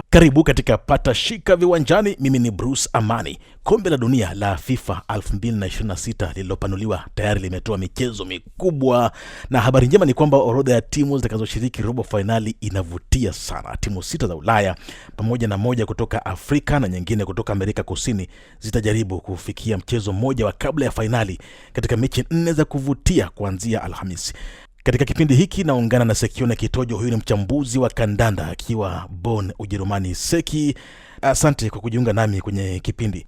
Karibu katika Patashika Viwanjani. Mimi ni Bruce Amani. Kombe la dunia la FIFA 2026 lililopanuliwa tayari limetoa michezo mikubwa, na habari njema ni kwamba orodha ya timu zitakazoshiriki robo finali inavutia sana. Timu 6 za Ulaya pamoja na moja kutoka Afrika na nyingine kutoka Amerika Kusini zitajaribu kufikia mchezo mmoja wa kabla ya finali katika mechi 4 za kuvutia kuanzia Alhamisi. Katika kipindi hiki naungana na Sekione Kitojo. Huyu ni mchambuzi wa kandanda akiwa Bonn, Ujerumani. Seki, asante kwa kujiunga nami kwenye kipindi.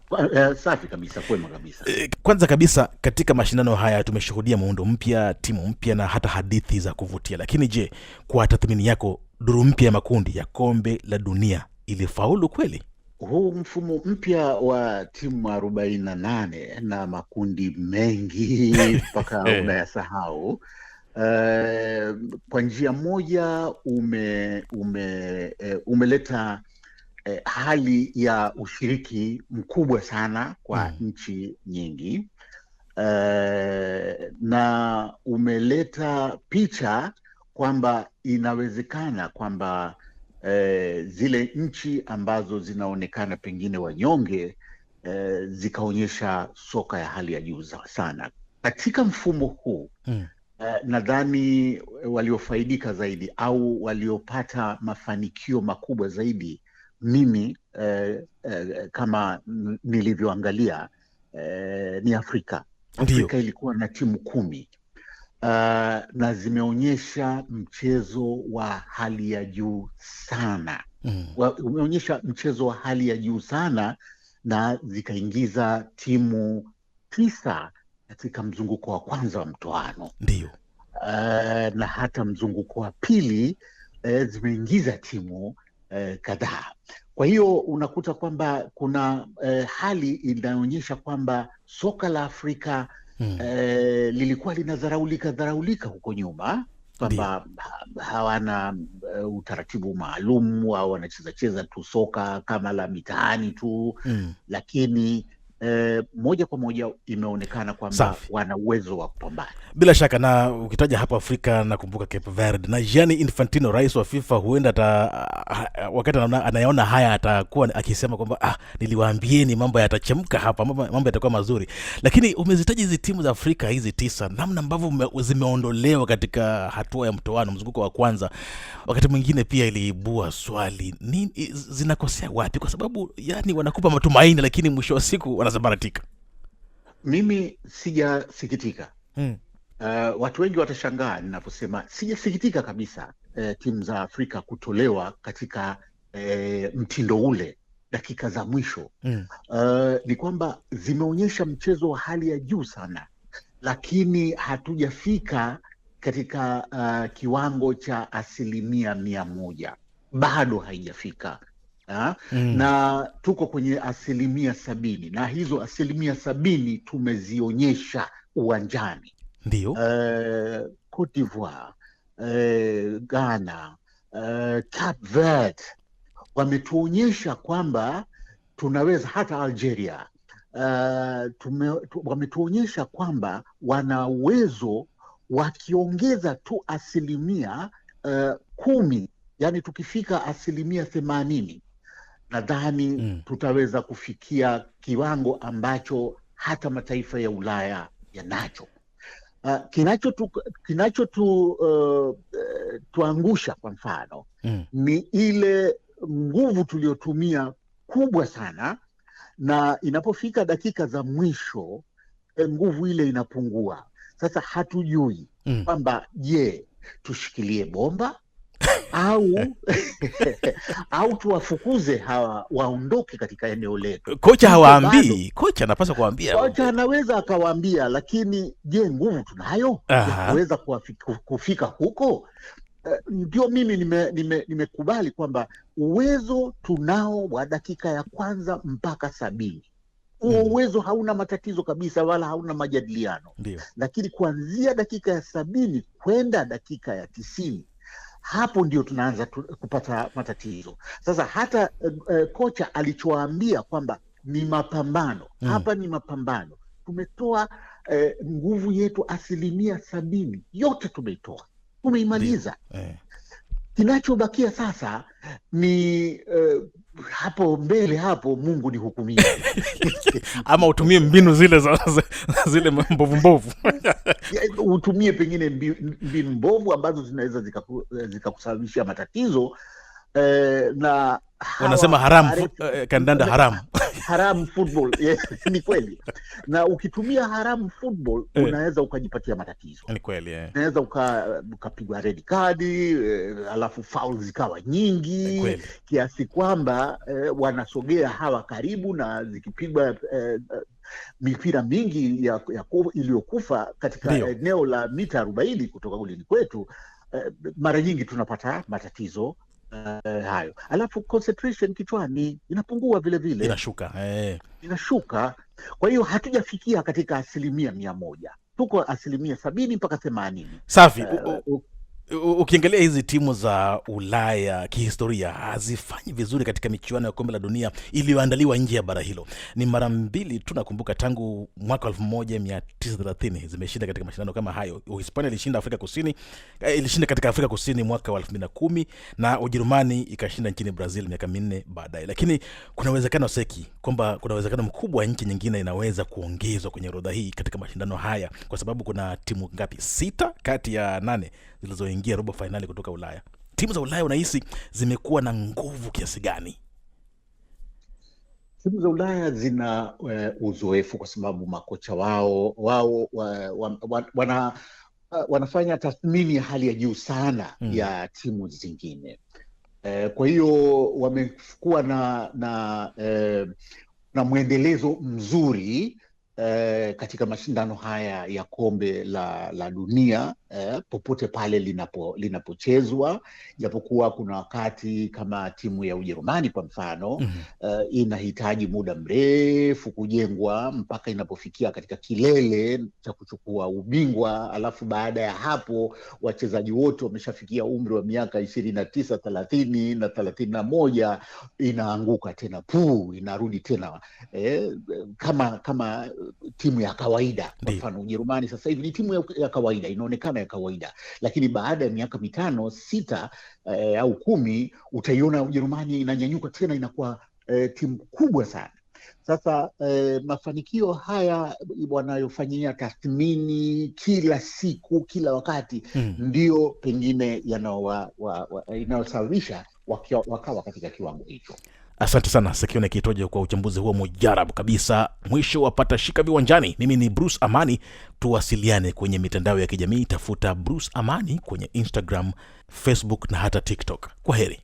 Safi kabisa, kwema kabisa. Kwanza kabisa, katika mashindano haya tumeshuhudia muundo mpya, timu mpya na hata hadithi za kuvutia. Lakini je, kwa tathmini yako, duru mpya ya makundi ya kombe la dunia ilifaulu kweli? Huu mfumo mpya wa timu 48 na makundi mengi mpaka unayasahau, kwa njia moja umeleta hali ya ushiriki mkubwa sana kwa nchi nyingi, na umeleta picha kwamba inawezekana kwamba zile nchi ambazo zinaonekana pengine wanyonge zikaonyesha soka ya hali ya juu sana katika mfumo huu. Nadhani waliofaidika zaidi au waliopata mafanikio makubwa zaidi, mimi kama nilivyoangalia, ni Afrika. Afrika ilikuwa na timu 10 na zimeonyesha mchezo wa hali ya juu sana. Umeonyesha mchezo wa hali ya juu sana na zikaingiza timu 9 katika mzunguko wa kwanza wa mtoano. Ndio. Na hata mzunguko wa pili zimeingiza timu kadhaa. Kwa hiyo unakuta kwamba kuna hali inaonyesha kwamba soka la Afrika lilikuwa linadharaulika huko nyuma, kwamba hawana utaratibu maalum au wanacheza tu soka kama la mitaani tu. Lakini moja kwa moja imeonekana kwamba wana uwezo wa kupambana. Bila shaka, na ukitaja hapa Afrika nakumbuka Cape Verde na Gianni Infantino, rais wa FIFA, huenda wakati anayaona haya atakuwa akisema kwamba niliwaambieni mambo yatachemka hapa, mambo yatakuwa mazuri. Lakini umezitaja hizi timu za Afrika hizi 9, namna ambavyo zimeondolewa katika hatua ya mtoano, mzunguko wa kwanza, wakati mwingine pia iliibua swali, nini zinakosea wapi? Kwa sababu yani wanakupa matumaini, lakini mwisho wa siku wanasambaratika. Mimi sijasikitika. Watu wengi watashangaa ninaposema sijasikitika kabisa timu za Afrika kutolewa katika mtindo ule dakika za mwisho. Ni kwamba zimeonyesha mchezo wa hali ya juu sana, lakini hatujafika katika kiwango cha 100%. Bado haijafika. Na tuko kwenye 70%, na hizo 70% tumezionyesha uwanjani. Ndio. Cote d'Ivoire, Ghana, Cape Verde wametuonyesha kwamba tunaweza. Hata Algeria wametuonyesha kwamba wana uwezo, wakiongeza tu 10%, yani tukifika 80%, nadhani tutaweza kufikia kiwango ambacho hata mataifa ya Ulaya yanacho. Tuangusha kwa mfano ni ile nguvu tuliotumia kubwa sana, na inapofika dakika za mwisho nguvu ile inapungua. Sasa hatujui kwamba je, tushikilie bomba au tuwafukuze hawa waondoke katika eneo letu. Kocha hawaambii, kocha anapaswa kuambia. Kocha anaweza akawaambia, lakini je, nguvu tunayo kuweza kufika huko? Ndio mimi nimekubali kwamba uwezo tunao wa dakika ya kwanza mpaka 70. Huo uwezo hauna matatizo kabisa, wala hauna majadiliano. Lakini kuanzia dakika ya 70 kwenda dakika ya 90, hapo ndio tunaanza kupata matatizo. Sasa hata kocha alichoambia kwamba ni mapambano, hapa ni mapambano. Tumetoa nguvu yetu 70%, yote tumeitoa, tumeimaliza. Kinachobakia sasa ni hapo mbele, hapo Mungu ni hukumia ama utumie mbinu zile zile mbovu utumie pengine mbinu mbovu ambazo zinaweza zikakusababishia matatizo, na wanasema kandanda haramu football. Yes, ni kweli. Na ukitumia haramu football unaweza ukajipatia matatizo. Ni kweli, unaweza ukapigwa red card, alafu foul zikawa nyingi kiasi kwamba wanasogea hawa karibu, na zikipigwa mipira mingi iliyokufa katika eneo la mita 40 kutoka golini kwetu, mara nyingi tunapata matatizo hayo. Alafu concentration kichwani inapungua vile inashuka. Kwa hiyo hatujafikia katika 100%, tuko 70 mpaka 80. Safi. Ukiangalia hizi timu za Ulaya kihistoria hazifanyi vizuri katika michuano ya kombe la dunia iliyoandaliwa nje ya bara hilo. Ni mara 2 tu nakumbuka tangu mwaka 1930 zimeshinda katika mashindano kama hayo. Uhispania ilishinda ilishinda katika Afrika Kusini mwaka wa 2010, na Ujerumani ikashinda nchini Brazil miaka 4 baadaye. Lakini kuna uwezekano kwamba kuna uwezekano mkubwa nchi nyingine inaweza kuongezwa kwenye orodha hii katika mashindano haya, kwa sababu kuna timu ngapi? 6 kati ya 8 zilizoingia robo finali kutoka Ulaya. Timu za Ulaya unahisi zimekuwa na nguvu kiasi gani? Timu za Ulaya zina uzoefu, kwa sababu makocha wao wanafanya tathmini ya hali ya juu sana ya timu zingine. Kwa hiyo wamekuwa na mwendelezo mzuri katika mashindano haya ya kombe la dunia, popote pale linapochezwa, japokuwa kuna wakati kama timu ya Ujerumani kwa mfano inahitaji muda mrefu kujengwa mpaka inapofikia katika kilele cha kuchukua ubingwa, alafu baada ya hapo wachezaji wote wameshafikia umri wa miaka 29, 30 na 31, inaanguka tena inarudi tena kama timu ya kawaida. Kwa mfano Ujerumani sasa hivi ni timu ya kawaida, inaonekana ya kawaida, lakini baada ya miaka 5, 6 au 10 utaiona Ujerumani inanyanyuka tena, inakuwa timu kubwa sana. Sasa mafanikio haya wanayofanyia tathmini kila siku, kila wakati, ndio pengine yanayosababisha wakawa katika kiwango hicho. Asante sana Sekione Kitojo kwa uchambuzi huo mujarabu kabisa. Mwisho wa Patashika Viwanjani. Mimi ni Bruce Amani. Tuwasiliane kwenye mitandao ya kijamii, tafuta Bruce Amani kwenye Instagram, Facebook na hata TikTok. Kwa heri.